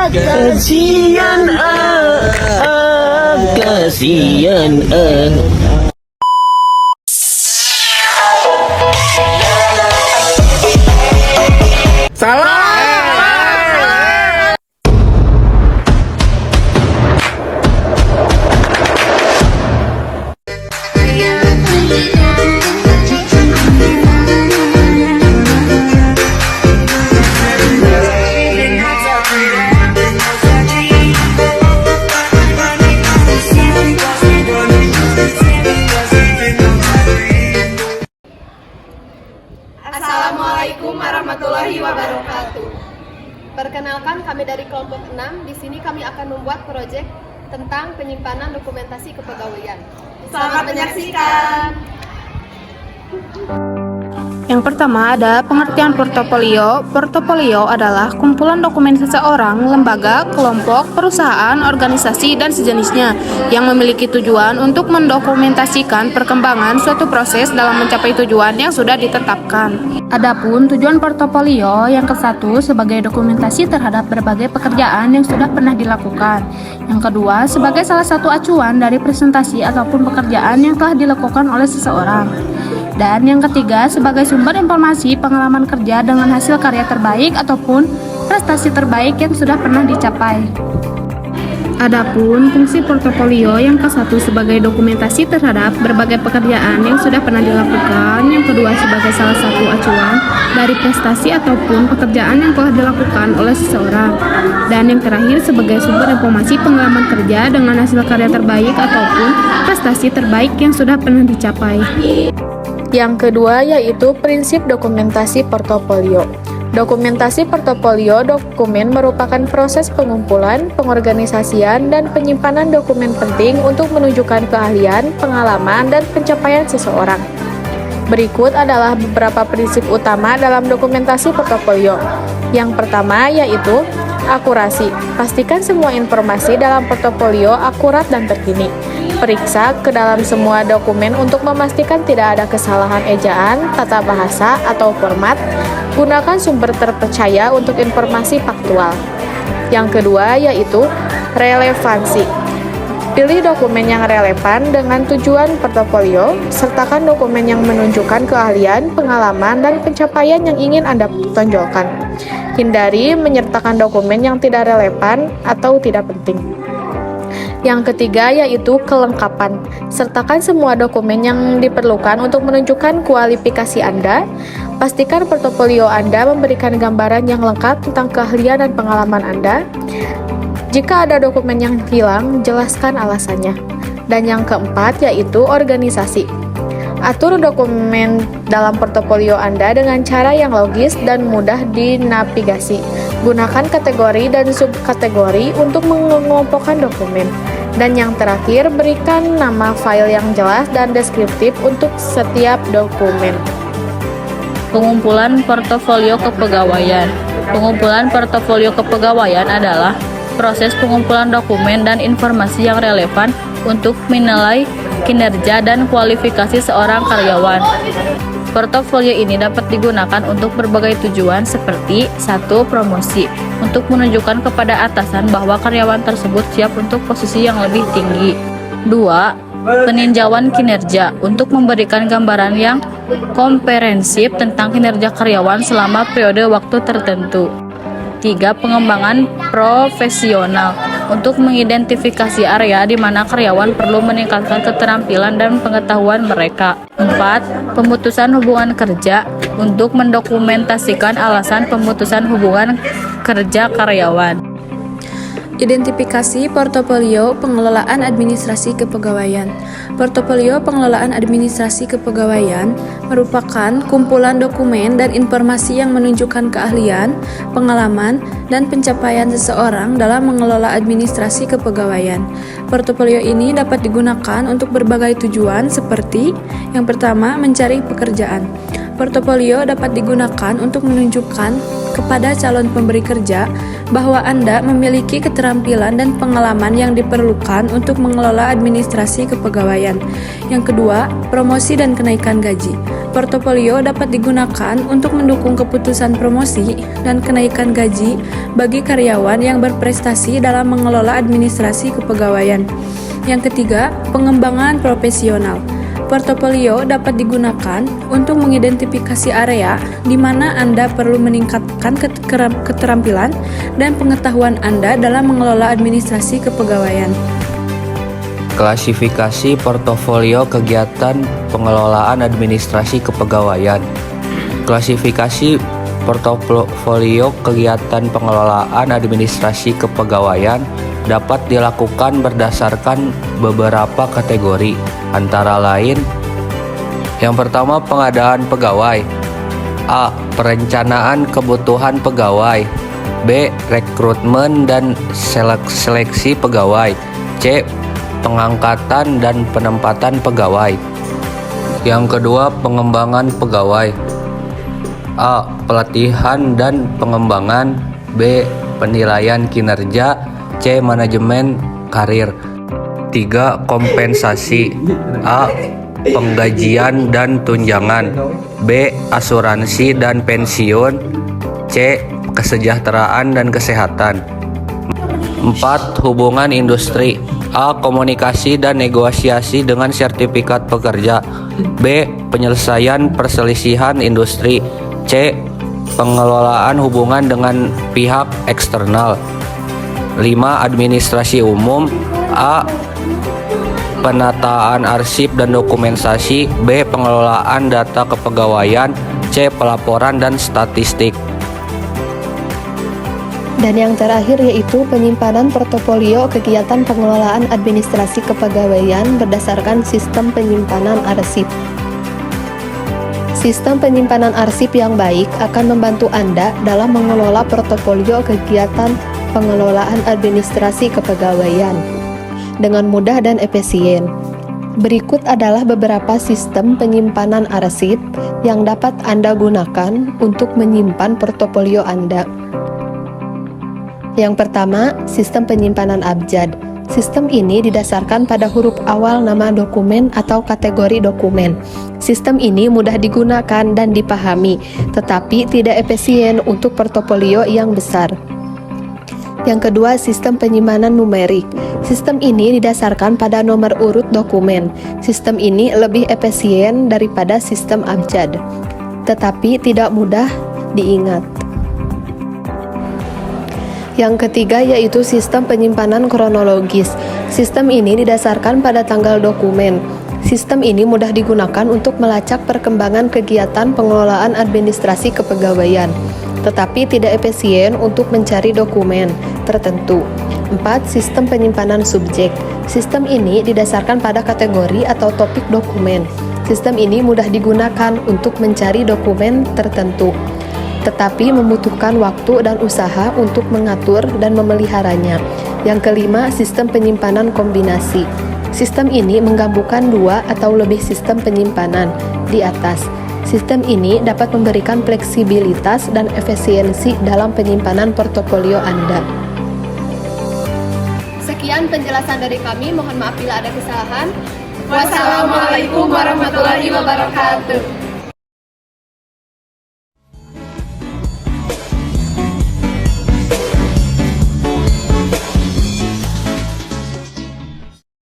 Kasian kasian Salah. Assalamualaikum warahmatullahi wabarakatuh. Perkenalkan, kami dari kelompok 6. Di sini kami akan membuat proyek tentang penyimpanan dokumentasi kepegawaian. Selamat menyaksikan. Yang pertama ada pengertian portofolio. Portofolio adalah kumpulan dokumen seseorang, lembaga, kelompok, perusahaan, organisasi, dan sejenisnya yang memiliki tujuan untuk mendokumentasikan perkembangan suatu proses dalam mencapai tujuan yang sudah ditetapkan. Adapun tujuan portofolio yang ke-1 sebagai dokumentasi terhadap berbagai pekerjaan yang sudah pernah dilakukan. Yang kedua sebagai salah satu acuan dari presentasi ataupun pekerjaan yang telah dilakukan oleh seseorang. Dan yang ketiga sebagai sumber informasi pengalaman kerja dengan hasil karya terbaik ataupun prestasi terbaik yang sudah pernah dicapai. Adapun fungsi portofolio yang ke-1 sebagai dokumentasi terhadap berbagai pekerjaan yang sudah pernah dilakukan, yang kedua sebagai salah satu acuan dari prestasi ataupun pekerjaan yang telah dilakukan oleh seseorang, dan yang terakhir sebagai sumber informasi pengalaman kerja dengan hasil karya terbaik ataupun prestasi terbaik yang sudah pernah dicapai. Yang kedua yaitu prinsip dokumentasi portofolio. Dokumentasi portofolio dokumen merupakan proses pengumpulan, pengorganisasian, dan penyimpanan dokumen penting untuk menunjukkan keahlian, pengalaman, dan pencapaian seseorang. Berikut adalah beberapa prinsip utama dalam dokumentasi portofolio. Yang pertama yaitu akurasi. Pastikan semua informasi dalam portofolio akurat dan terkini. Periksa ke dalam semua dokumen untuk memastikan tidak ada kesalahan ejaan, tata bahasa, atau format. Gunakan sumber terpercaya untuk informasi faktual. Yang kedua yaitu relevansi. Pilih dokumen yang relevan dengan tujuan portofolio, sertakan dokumen yang menunjukkan keahlian, pengalaman, dan pencapaian yang ingin Anda tonjolkan. Hindari menyertakan dokumen yang tidak relevan atau tidak penting. Yang ketiga yaitu kelengkapan. Sertakan semua dokumen yang diperlukan untuk menunjukkan kualifikasi Anda. Pastikan portofolio Anda memberikan gambaran yang lengkap tentang keahlian dan pengalaman Anda. Jika ada dokumen yang hilang, jelaskan alasannya. Dan yang keempat yaitu organisasi. Atur dokumen dalam portofolio Anda dengan cara yang logis dan mudah dinavigasi. Gunakan kategori dan subkategori untuk mengelompokkan dokumen. Dan yang terakhir, berikan nama file yang jelas dan deskriptif untuk setiap dokumen. Pengumpulan portofolio kepegawaian. Pengumpulan portofolio kepegawaian adalah proses pengumpulan dokumen dan informasi yang relevan untuk menilai kinerja dan kualifikasi seorang karyawan. Portofolio ini dapat digunakan untuk berbagai tujuan seperti 1. Promosi, untuk menunjukkan kepada atasan bahwa karyawan tersebut siap untuk posisi yang lebih tinggi. 2. Peninjauan kinerja, untuk memberikan gambaran yang komprehensif tentang kinerja karyawan selama periode waktu tertentu. 3. Pengembangan profesional, untuk mengidentifikasi area di mana karyawan perlu meningkatkan keterampilan dan pengetahuan mereka. 4. Pemutusan hubungan kerja, untuk mendokumentasikan alasan pemutusan hubungan kerja karyawan. Identifikasi portofolio pengelolaan administrasi kepegawaian. Portofolio pengelolaan administrasi kepegawaian merupakan kumpulan dokumen dan informasi yang menunjukkan keahlian, pengalaman, dan pencapaian seseorang dalam mengelola administrasi kepegawaian. Portofolio ini dapat digunakan untuk berbagai tujuan seperti yang pertama, mencari pekerjaan. Portofolio dapat digunakan untuk menunjukkan kepada calon pemberi kerja bahwa Anda memiliki keterampilan dan pengalaman yang diperlukan untuk mengelola administrasi kepegawaian. Yang kedua, promosi dan kenaikan gaji. Portofolio dapat digunakan untuk mendukung keputusan promosi dan kenaikan gaji bagi karyawan yang berprestasi dalam mengelola administrasi kepegawaian. Yang ketiga, pengembangan profesional. Portofolio dapat digunakan untuk mengidentifikasi area di mana Anda perlu meningkatkan keterampilan dan pengetahuan Anda dalam mengelola administrasi kepegawaian. Klasifikasi portofolio kegiatan pengelolaan administrasi kepegawaian. Klasifikasi portofolio kegiatan pengelolaan administrasi kepegawaian dapat dilakukan berdasarkan beberapa kategori, antara lain: yang pertama, pengadaan pegawai. A. Perencanaan kebutuhan pegawai. B. Rekrutmen dan seleksi pegawai. C. Pengangkatan dan penempatan pegawai. Yang kedua, pengembangan pegawai. A. Pelatihan dan pengembangan. B. Penilaian kinerja. C. Manajemen karir. 3. Kompensasi. A. Penggajian dan tunjangan. B. Asuransi dan pensiun. C. Kesejahteraan dan kesehatan. 4. Hubungan industri. A. Komunikasi dan negosiasi dengan sertifikat pekerja. B. Penyelesaian perselisihan industri. C. Pengelolaan hubungan dengan pihak eksternal. 5. Administrasi umum. A. Penataan arsip dan dokumentasi. B. Pengelolaan data kepegawaian. C. Pelaporan dan statistik. Dan yang terakhir yaitu penyimpanan portofolio kegiatan pengelolaan administrasi kepegawaian berdasarkan sistem penyimpanan arsip. Sistem penyimpanan arsip yang baik akan membantu Anda dalam mengelola portofolio kegiatan pengelolaan administrasi kepegawaian dengan mudah dan efisien. Berikut adalah beberapa sistem penyimpanan arsip yang dapat Anda gunakan untuk menyimpan portofolio Anda. Yang pertama, sistem penyimpanan abjad. Sistem ini didasarkan pada huruf awal nama dokumen atau kategori dokumen. Sistem ini mudah digunakan dan dipahami, tetapi tidak efisien untuk portofolio yang besar. Yang kedua, sistem penyimpanan numerik. Sistem ini didasarkan pada nomor urut dokumen. Sistem ini lebih efisien daripada sistem abjad, tetapi tidak mudah diingat. Yang ketiga yaitu sistem penyimpanan kronologis. Sistem ini didasarkan pada tanggal dokumen. Sistem ini mudah digunakan untuk melacak perkembangan kegiatan pengelolaan administrasi kepegawaian, tetapi tidak efisien untuk mencari dokumen tertentu. 4. Sistem penyimpanan subjek. Sistem ini didasarkan pada kategori atau topik dokumen. Sistem ini mudah digunakan untuk mencari dokumen tertentu, tetapi membutuhkan waktu dan usaha untuk mengatur dan memeliharanya. Yang kelima, sistem penyimpanan kombinasi. Sistem ini menggabungkan dua atau lebih sistem penyimpanan di atas. Sistem ini dapat memberikan fleksibilitas dan efisiensi dalam penyimpanan portofolio Anda. Sekian penjelasan dari kami, mohon maaf bila ada kesalahan. Wassalamualaikum warahmatullahi wabarakatuh.